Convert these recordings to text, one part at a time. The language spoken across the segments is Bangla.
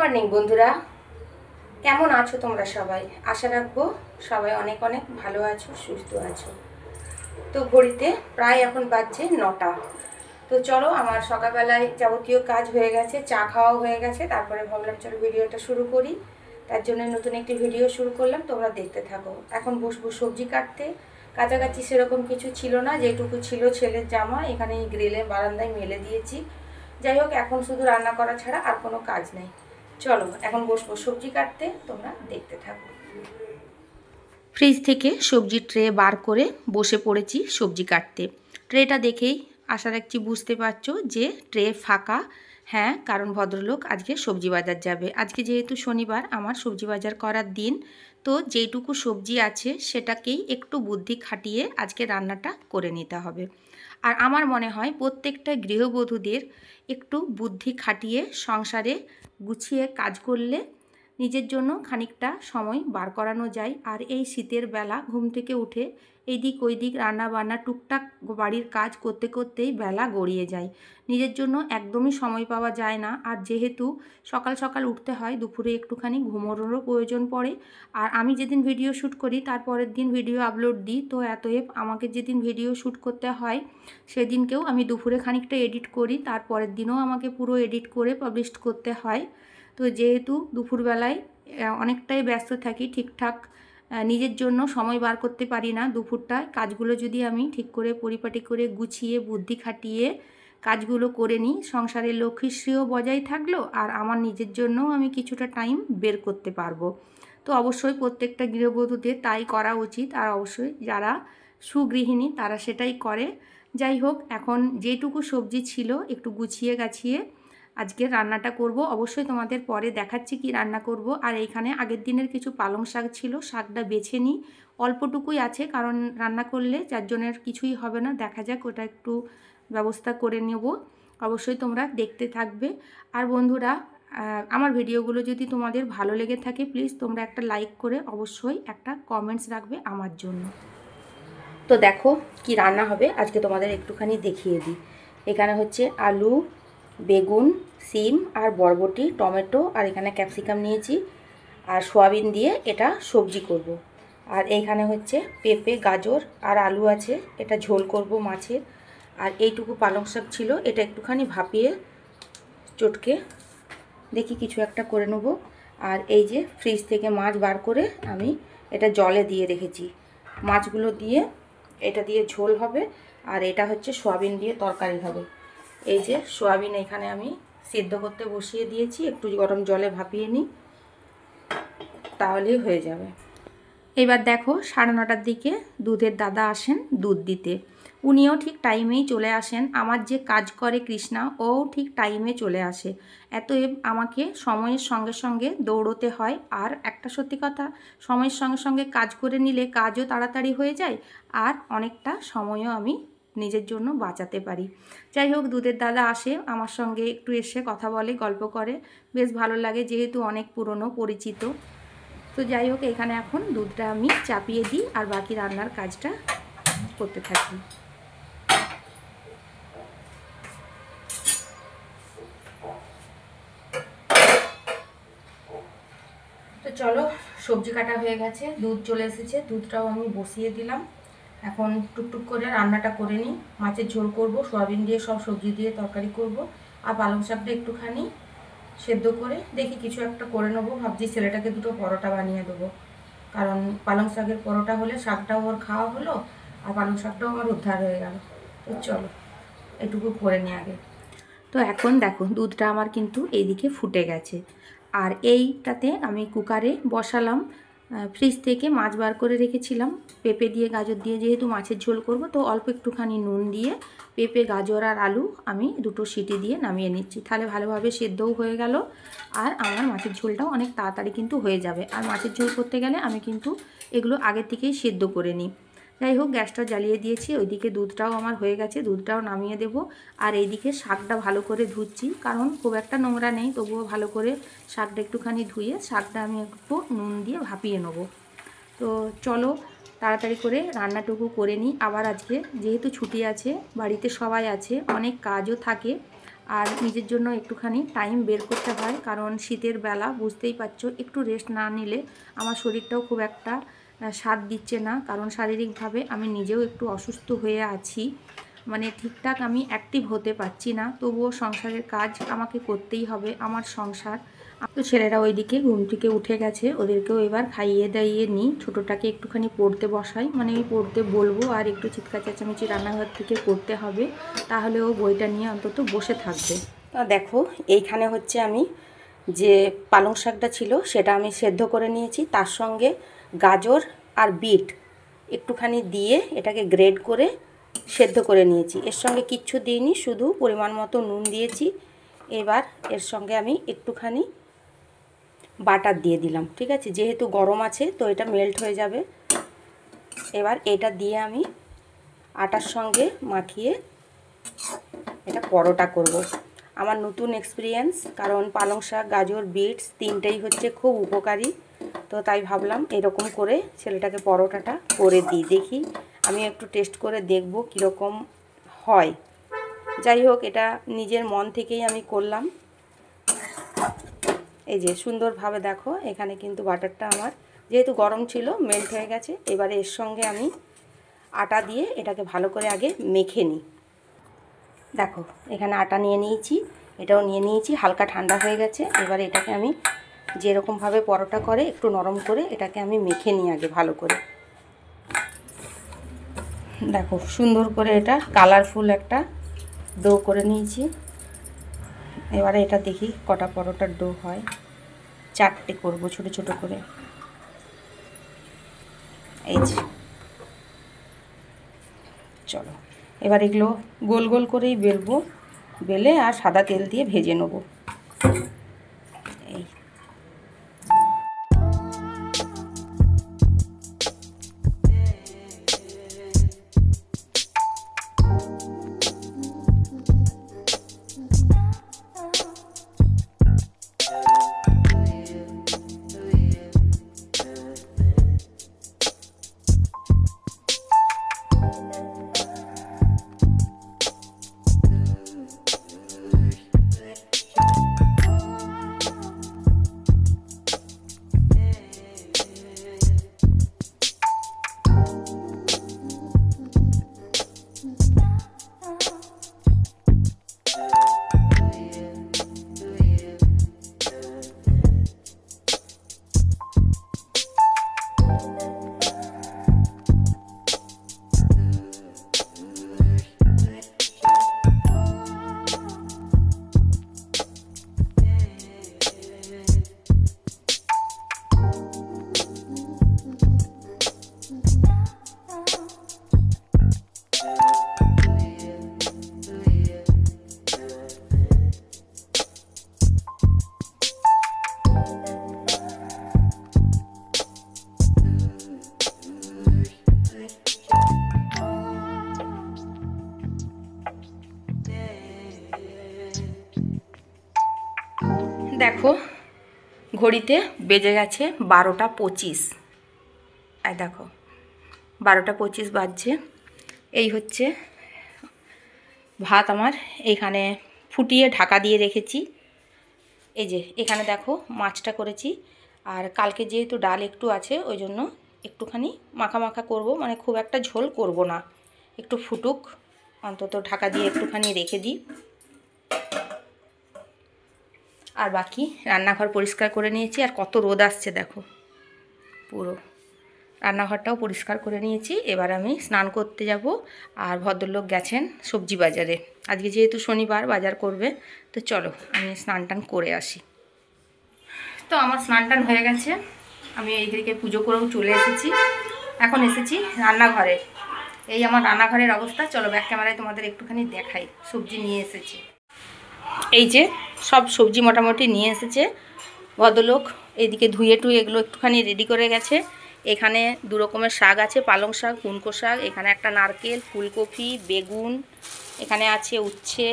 মর্নিং বন্ধুরা, কেমন আছো তোমরা সবাই? আশা রাখবো সবাই অনেক অনেক ভালো আছো, সুস্থ আছো। তো ঘড়িতে প্রায় এখন বাজছে 9টা। তো চলো, আমার সকালবেলায় যাবতীয় কাজ হয়ে গেছে, চা খাওয়াও হয়ে গেছে। তারপরে ভাবলাম চলো ভিডিওটা শুরু করি। তার জন্য নতুন একটি ভিডিও শুরু করলাম, তোমরা দেখতে থাকো। এখন বসবো সবজি কাটতে। কাছাকাছি সেরকম কিছু ছিল না, যেটুকু ছিল ছেলের জামা এখানে গ্রিলে বারান্দায় মেলে দিয়েছি। যাই হোক, এখন শুধু রান্না করা ছাড়া আর কোনো কাজ নেই। চলো এখন বসবো সবজি কাটতে, তোমরা দেখতে থাকো। ফ্রিজ থেকে সবজির ট্রে বার করে বসে পড়েছি সবজি কাটতে। ট্রেটা দেখেই আশা রাখছি বুঝতে পারছো যে ট্রে ফাঁকা। হ্যাঁ, কারণ ভদ্রলোক আজকে সবজি বাজার যাবে। আজকে যেহেতু শনিবার, আমার সবজি বাজার করার দিন। তো যেইটুকু সবজি আছে সেটাকেই একটু বুদ্ধি খাটিয়ে আজকে রান্নাটা করে নিতে হবে। আর আমার মনে হয় প্রত্যেকটা গৃহবধূদের একটু বুদ্ধি খাটিয়ে সংসারে গুছিয়ে কাজ করলে নিজের জন্য খানিকটা সময় বার করানো যায়। আর এই শীতের বেলা ঘুম থেকে উঠে এইদিক ওইদিক রান্না বান্না টুকটাক বাড়ির কাজ করতে করতেই বেলা গড়িয়ে যায়। নিজের জন্য একদমই সময় পাওয়া যায় না। আর যেহেতু সকাল সকাল উঠতে হয়, দুপুরে একটুখানি ঘুমোনোরও প্রয়োজন পড়ে। আর আমি যেদিন ভিডিও শ্যুট করি তার পরের দিন ভিডিও আপলোড দিই। তো অতএব আমাকে যেদিন ভিডিও শ্যুট করতে হয় সেদিনকেও আমি দুপুরে খানিকটা এডিট করি, তারপরের দিনও আমাকে পুরো এডিট করে পাবলিশ করতে হয়। তো যেহেতু দুপুরবেলায় অনেকটাই ব্যস্ত থাকি, ঠিকঠাক নিজের জন্য সময় বার করতে পারি না। দুপুরটায় কাজগুলো যদি আমি ঠিক করে পরিপাটি করে গুছিয়ে বুদ্ধি খাটিয়ে কাজগুলো করে নিই, সংসারের লক্ষ্মীশ্রীও বজায় থাকলো, আর আমার নিজের জন্যও আমি কিছুটা টাইম বের করতে পারবো। তো অবশ্যই প্রত্যেকটা গৃহবধূদের তাই করা উচিত। আর অবশ্যই যারা সুগৃহিণী তারা সেটাই করে। যাই হোক, এখন যেটুকু সবজি ছিল একটু গুছিয়ে গাছিয়ে আজকে রান্নাটা করব। অবশ্যই তোমাদের পরে দেখাচ্ছি কি রান্না করব। আর এইখানে আগের দিনের কিছু পালং শাক ছিল, শাকটা বেছে নিই। অল্পটুকুই আছে, কারণ রান্না করলে চারজনের কিছুই হবে না। দেখা যাক, ওটা একটু ব্যবস্থা করে নেব। অবশ্যই তোমরা দেখতে থাকবে। আর বন্ধুরা, আমার ভিডিওগুলো যদি তোমাদের ভালো লেগে থাকে, প্লিজ তোমরা একটা লাইক করে অবশ্যই একটা কমেন্টস রাখবে আমার জন্য। তো দেখো কি রান্না হবে আজকে, তোমাদের একটুখানি দেখিয়ে দিই। এখানে হচ্ছে আলু, বেগুন, সিম আর বরবটি, টমেটো আর এখানে ক্যাপসিকাম নিয়েছি। আর সয়াবিন দিয়ে এটা সবজি করব। আর এইখানে হচ্ছে পেঁপে, গাজর আর আলু আছে, এটা ঝোল করব মাছের। আর এইটুকু পালং শাক ছিল, এটা একটুখানি ভাপিয়ে চটকে দেখি কিছু একটা করে নেব। আর এই যে ফ্রিজ থেকে মাছ বার করে আমি এটা জলে দিয়ে রেখেছি, মাছগুলো দিয়ে এটা দিয়ে ঝোল হবে। আর এটা হচ্ছে সয়াবিন দিয়ে তরকারি হবে। এই যে সয়াবিন এখানে আমি সিদ্ধ করতে বসিয়ে দিয়েছি, একটু গরম জলে ভাপিয়ে নিই, তাহলেই হয়ে যাবে। এবার দেখো 9:30টার দিকে দুধের দাদা আসেন দুধ দিতে। উনিও ঠিক টাইমেই চলে আসেন। আমার যে কাজ করে কৃষ্ণা, ও ঠিক টাইমে চলে আসে। এতএব আমাকে সময়ের সঙ্গে সঙ্গে দৌড়তে হয়। আর একটা সত্যি কথা, সময়ের সঙ্গে সঙ্গে কাজ করে নিলে কাজও তাড়াতাড়ি হয়ে যায়, আর অনেকটা সময়ও আমি নিজের জন্য বাঁচাতে পারি। যাই হোক, দুধের দাদা আসে, আমার সঙ্গে একটু এসে কথা বলে, গল্প করে, বেশ ভালো লাগে, যেহেতু অনেক পুরনো পরিচিত। তো যাই হোক, এখানে এখন দুধটা আমি চাপিয়ে দিই আর বাকি রান্নার কাজটা করতে থাকি। তো চলো, সবজি কাটা হয়ে গেছে, দুধ চলে এসেছে, দুধটাও আমি বসিয়ে দিলাম। এখন টুকটুক করে রান্নাটা করে নিই। মাছের ঝোল করব, সয়াবিন দিয়ে সব সবজি দিয়ে তরকারি করব। আর পালং শাকটা একটুখানি সেদ্ধ করে দেখি কিছু একটা করে নেবো। ভাবছি ছেলেটাকে দুটো পরোটা বানিয়ে দেবো, কারণ পালং শাকের পরোটা হলে শাকটাও ওর খাওয়া হলো আর পালং শাকটাও আমার উদ্ধার হয়ে গেল। তো চলো এটুকু করে নিই আগে। তো এখন দেখো দুধটা আমার কিন্তু এইদিকে ফুটে গেছে। আর এইটাতে আমি কুকারে বসালাম। ফ্রিজ থেকে মাছ বার করে রেখেছিলাম, পেঁপে দিয়ে গাজর দিয়ে যেহেতু মাছের ঝোল করব, তো অল্প একটুখানি নুন দিয়ে পেঁপে, গাজর আর আলু আমি দুটো সিটি দিয়ে নামিয়ে নিচ্ছি। তাহলে ভালোভাবে সেদ্ধও হয়ে গেল, আর আমার মাছের ঝোলটাও অনেক তাড়াতাড়ি কিন্তু হয়ে যাবে। আর মাছের ঝোল করতে গেলে আমি কিন্তু এগুলো আগের থেকেই সেদ্ধ করে নিই। যাই হোক, গ্যাসটা জ্বালিয়ে দিয়েছি, ওইদিকে দুধটাও আমার হয়ে গেছে, দুধটাও নামিয়ে দেব। আর এইদিকে শাকটা ভালো করে ধুচ্ছি, কারণ খুব একটা নোংরা নেই, তবুও ভালো করে শাকটা একটুখানি ধুয়ে শাকটা আমি একটু নুন দিয়ে ভাপিয়ে নেব। তো চলো তাড়াতাড়ি করে রান্নাটুকু করে নিই। আবার আজকে যেহেতু ছুটি আছে, বাড়িতে সবাই আছে, অনেক কাজও থাকে। আর নিজের জন্য একটুখানি টাইম বের করতে হয়, কারণ শীতের বেলা বুঝতেই পারছো একটু রেস্ট না নিলে আমার শরীরটাও খুব একটা সাথ দিচ্ছে না, কারণ শারীরিকভাবে আমি নিজেও একটু অসুস্থ হয়ে আছি, মানে ঠিকঠাক আমি অ্যাক্টিভ হতে পারছি না। তবুও সংসারের কাজ আমাকে করতেই হবে, আমার সংসার। তো ছেলেরা ওইদিকে ঘুম থেকে উঠে গেছে, ওদেরকেও এবার খাইয়ে দাইয়ে নিই, ছোটোটাকে একটুখানি পড়তে বসাই, মানে আমি পড়তে বলবো আর একটু চিৎকার চেঁচামেচি রান্নাঘর থেকে করতে হবে, তাহলে ও বইটা নিয়ে অন্তত বসে থাকবে। দেখো এইখানে হচ্ছে আমি যে পালং শাকটা ছিল সেটা আমি সেদ্ধ করে নিয়েছি, তার সঙ্গে গাজর আর বিট একটুখানি দিয়ে এটাকে গ্রেড করে সেদ্ধ করে নিয়েছি। এর সঙ্গে কিচ্ছু দিইনি, শুধু পরিমাণ মতো নুন দিয়েছি। এবার এর সঙ্গে আমি একটুখানি বাটার দিয়ে দিলাম, ঠিক আছে, যেহেতু গরম আছে তো এটা মেল্ট হয়ে যাবে। এবার এটা দিয়ে আমি আটার সঙ্গে মাখিয়ে এটা পরোটা করব। আমার নতুন এক্সপিরিয়েন্স, কারণ পালং শাক, গাজর, বিটস তিনটেই হচ্ছে খুব উপকারী, তো তাই ভাবলাম এরকম করে ছেলেটাকে পরোটাটা করে দিই, দেখি আমি একটু টেস্ট করে দেখব কীরকম হয়। যাই হোক, এটা নিজের মন থেকেই আমি করলাম। এই যে সুন্দরভাবে দেখো এখানে কিন্তু বাটারটা আমার যেহেতু গরম ছিল মেল্ট হয়ে গেছে। এবারে এর সঙ্গে আমি আটা দিয়ে এটাকে ভালো করে আগে মেখে নিই। দেখো এখানে আটা নিয়ে নিয়েছি, এটাও নিয়ে নিয়েছি, হালকা ঠান্ডা হয়ে গেছে। এবারে এটাকে আমি যেরকমভাবে পরোটা করে একটু নরম করে এটাকে আমি মেখে নিই আগে ভালো করে। দেখো সুন্দর করে এটা কালারফুল একটা ডো করে নিয়েছি। এবারে এটা দেখি কটা পরোটার ডো হয়, 4টে করব ছোট ছোট করে। এই যে চলো এবার এগুলো গোল গোল করেই বেলবো, বেলে আর সাদা তেল দিয়ে ভেজে নেব। এই দেখো ঘড়িতে বেজে গেছে 12টা 25। আর দেখো 12টা 25 বাজছে। এই হচ্ছে ভাত আমার এইখানে ফুটিয়ে ঢাকা দিয়ে রেখেছি। এই যে এখানে দেখো মাছটা করেছি, আর কালকে যেহেতু ডাল একটু আছে ওই জন্য একটুখানি মাখা মাখা করব, মানে খুব একটা ঝোল করব না, একটু ফুটুক অন্তত ঢাকা দিয়ে একটুখানি রেখে দিই। আর বাকি রান্নাঘর পরিষ্কার করে নিয়েছি, আর কত রোদ আসছে দেখো, পুরো রান্নাঘরটাও পরিষ্কার করে নিয়েছি। এবার আমি স্নান করতে যাব, আর ভদ্রলোক গেছেন সবজি বাজারে, আজকে যেহেতু শনিবার বাজার করবে, তো চলো আমি স্নান টান করে আসি। তো আমার স্নান টান হয়ে গেছে, আমি এইদিকে পুজো করেও চলে এসেছি। এখন এসেছি রান্নাঘরে, এই আমার রান্নাঘরের অবস্থা। চলো ব্যাক ক্যামেরায় তোমাদের একটুখানি দেখাই। সবজি নিয়ে এসেছি, এই যে সব সবজি মোটামুটি নিয়ে এসেছে ভদ্রলোক। এইদিকে ধুয়ে টুয়ে এগুলো একটুখানি রেডি করে গেছে। এখানে 2 রকমের শাক আছে, পালং শাক, কুনকো শাক, এখানে একটা নারকেল, ফুলকপি, বেগুন, এখানে আছে উচ্ছে,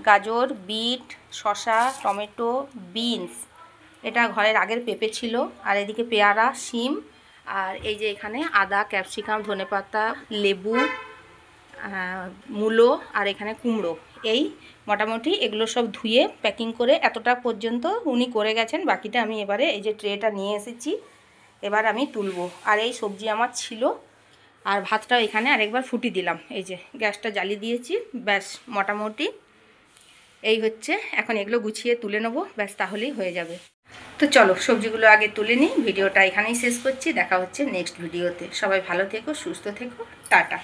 গাজর, বিট, শসা, টমেটো, বিনস, এটা ঘরের আগের পেঁপে ছিল, আর এদিকে পেয়ারা, শিম, আর এই যে এখানে আদা, ক্যাপসিকাম, ধনেপাতা, লেবু, মূলো, আর এখানে কুমড়ো, এই মোটামুটি এগুলো সব ধুয়ে প্যাকিং করে এতটা পর্যন্ত উনি করে গেছেন, বাকিটা আমি এবারে এই যে ট্রেটা নিয়ে এসেছি, এবার আমি তুলবো। আর এই সবজি আমার ছিল, আর ভাতটাও এখানে আরেকবার ফুটি দিলাম, এই যে গ্যাসটা জ্বালিয়ে দিয়েছি। ব্যাস মোটামুটি এই হচ্ছে, এখন এগুলো গুছিয়ে তুলে নেবো, ব্যাস তাহলেই হয়ে যাবে। তো চলো সবজিগুলো আগে তুলে নিই, ভিডিওটা এখানেই শেষ করছি, দেখা হচ্ছে নেক্সট ভিডিওতে। সবাই ভালো থেকো, সুস্থ থেকো, টাটা।